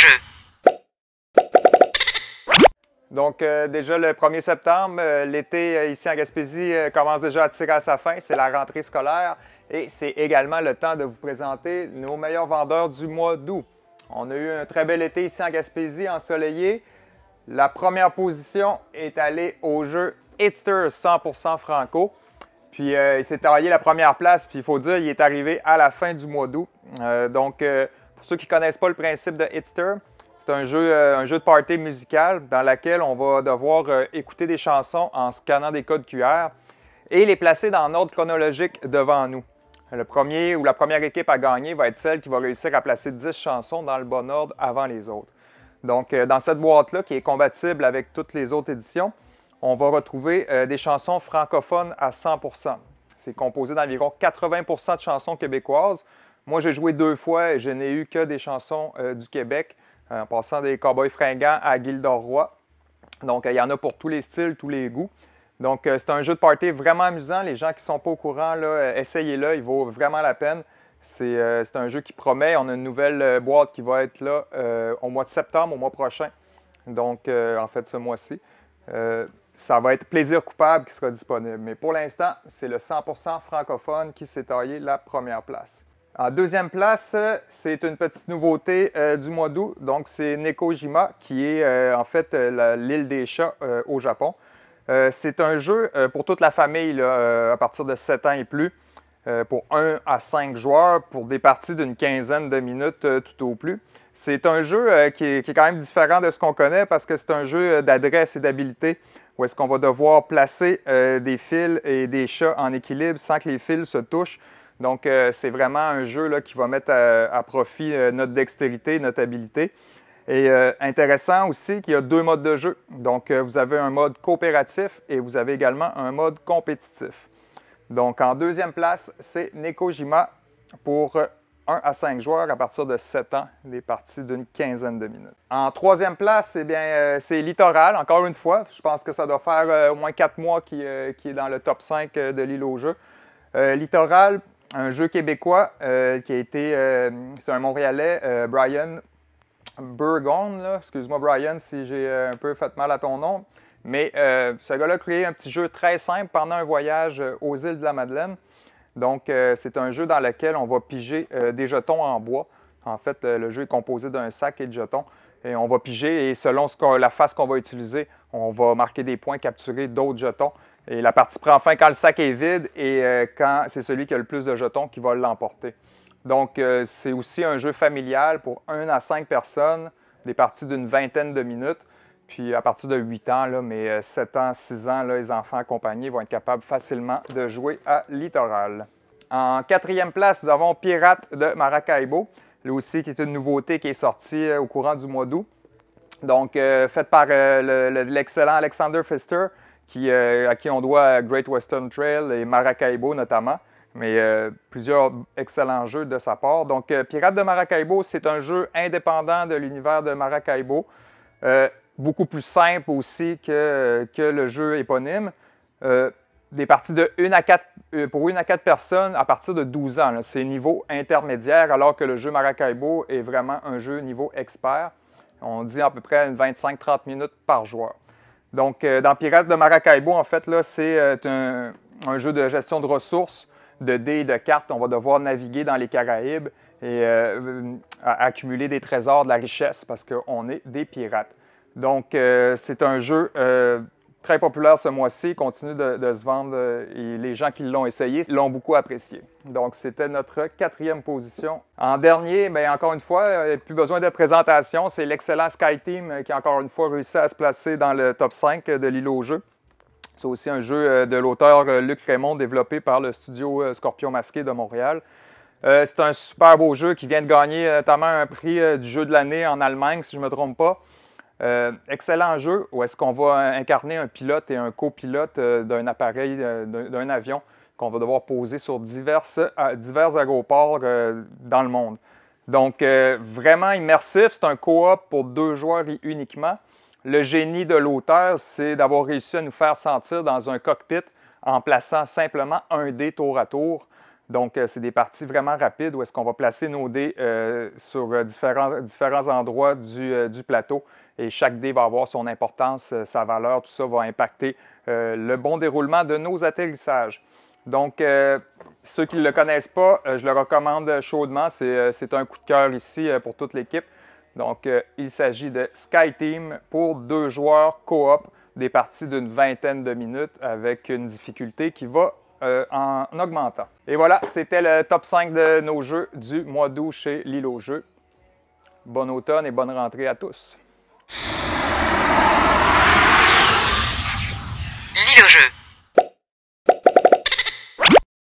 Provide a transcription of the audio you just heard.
jeu. Donc, déjà le 1er septembre, l'été ici en Gaspésie commence déjà à tirer à sa fin. C'est la rentrée scolaire et c'est également le temps de vous présenter nos meilleurs vendeurs du mois d'août. On a eu un très bel été ici en Gaspésie, ensoleillé. La première position est allée au jeu Hitster 100% franco. Puis il s'est taillé la première place, puis il faut dire, il est arrivé à la fin du mois d'août. Pour ceux qui ne connaissent pas le principe de Hitster, c'est un jeu de party musical dans lequel on va devoir écouter des chansons en scannant des codes QR et les placer dans un ordre chronologique devant nous. Le premier ou la première équipe à gagner va être celle qui va réussir à placer 10 chansons dans le bon ordre avant les autres. Donc, dans cette boîte-là, qui est compatible avec toutes les autres éditions, on va retrouver des chansons francophones à 100%. C'est composé d'environ 80% de chansons québécoises. Moi, j'ai joué 2 fois et je n'ai eu que des chansons du Québec, en passant des Cowboys fringants à Gildor Roy. Donc, il y en a pour tous les styles, tous les goûts. Donc, c'est un jeu de party vraiment amusant. Les gens qui ne sont pas au courant, essayez-le, il vaut vraiment la peine. C'est un jeu qui promet. On a une nouvelle boîte qui va être là au mois de septembre, au mois prochain. Donc, en fait, ce mois-ci. Ça va être Plaisir coupable qui sera disponible. Mais pour l'instant, c'est le 100% francophone qui s'est taillé la première place. En deuxième place, c'est une petite nouveauté du mois d'août. Donc, c'est Nekojima, qui est en fait l'île des chats au Japon. C'est un jeu pour toute la famille, là, à partir de 7 ans et plus, pour 1 à 5 joueurs, pour des parties d'une quinzaine de minutes tout au plus. C'est un jeu qui est quand même différent de ce qu'on connaît parce que c'est un jeu d'adresse et d'habileté où est-ce qu'on va devoir placer des fils et des chats en équilibre sans que les fils se touchent. Donc, c'est vraiment un jeu là, qui va mettre à profit notre dextérité, notre habileté. Et intéressant aussi qu'il y a 2 modes de jeu. Donc, vous avez un mode coopératif et vous avez également un mode compétitif. Donc, en deuxième place, c'est Nekojima pour 1 à 5 joueurs à partir de 7 ans, des parties d'une quinzaine de minutes. En troisième place, eh bien, c'est Littoral, encore une fois. Je pense que ça doit faire au moins 4 mois qui est dans le top 5 de l'île au jeu. Littoral, un jeu québécois qui a été, c'est un Montréalais, Brian Burgon, excuse-moi Brian si j'ai un peu fait mal à ton nom, mais ce gars-là a créé un petit jeu très simple pendant un voyage aux îles de la Madeleine. Donc, c'est un jeu dans lequel on va piger des jetons en bois. En fait, le jeu est composé d'un sac et de jetons. Et on va piger et selon la face qu'on va utiliser, on va marquer des points, capturer d'autres jetons. Et la partie prend fin quand le sac est vide et quand c'est celui qui a le plus de jetons qui va l'emporter. Donc, c'est aussi un jeu familial pour 1 à 5 personnes, des parties d'une vingtaine de minutes. Puis à partir de 8 ans, là, mais 7 ans, 6 ans, là, les enfants accompagnés vont être capables facilement de jouer à Littoral. En quatrième place, nous avons Pirates de Maracaibo, là aussi qui est une nouveauté qui est sortie au courant du mois d'août. Donc, faite par l'excellent Alexander Pfister, à qui on doit Great Western Trail et Maracaibo notamment, mais plusieurs excellents jeux de sa part. Donc, Pirates de Maracaibo, c'est un jeu indépendant de l'univers de Maracaibo. Beaucoup plus simple aussi que le jeu éponyme. Des parties de 1 à 4, pour 1 à 4 personnes à partir de 12 ans. C'est niveau intermédiaire, alors que le jeu Maracaibo est vraiment un jeu niveau expert. On dit à peu près 25-30 minutes par joueur. Donc, dans Pirates de Maracaibo, en fait, c'est un jeu de gestion de ressources, de dés et de cartes. On va devoir naviguer dans les Caraïbes et accumuler des trésors, de la richesse, parce qu'on est des pirates. Donc, c'est un jeu très populaire ce mois-ci, il continue de se vendre et les gens qui l'ont essayé l'ont beaucoup apprécié. Donc, c'était notre quatrième position. En dernier, bien, encore une fois, plus besoin de présentation, c'est l'excellent SkyTeam qui, encore une fois, réussi à se placer dans le top 5 de l'île au jeu. C'est aussi un jeu de l'auteur Luc Raymond, développé par le studio Scorpion Masqué de Montréal. C'est un super beau jeu qui vient de gagner notamment un prix du jeu de l'année en Allemagne, si je ne me trompe pas. Excellent jeu où est-ce qu'on va incarner un pilote et un copilote d'un appareil, d'un avion qu'on va devoir poser sur divers aéroports dans le monde. Donc, vraiment immersif. C'est un coop pour 2 joueurs uniquement. Le génie de l'auteur, c'est d'avoir réussi à nous faire sentir dans un cockpit en plaçant simplement un dé tour à tour. Donc, c'est des parties vraiment rapides où est-ce qu'on va placer nos dés sur différents endroits du plateau. Et chaque dé va avoir son importance, sa valeur, tout ça va impacter le bon déroulement de nos atterrissages. Donc, ceux qui ne le connaissent pas, je le recommande chaudement. C'est un coup de cœur ici pour toute l'équipe. Donc, il s'agit de SkyTeam pour 2 joueurs coop, des parties d'une vingtaine de minutes avec une difficulté qui va en augmentant. Et voilà, c'était le top 5 de nos jeux du mois d'août chez L'Île aux Jeux. Bon automne et bonne rentrée à tous. L'Île aux Jeux.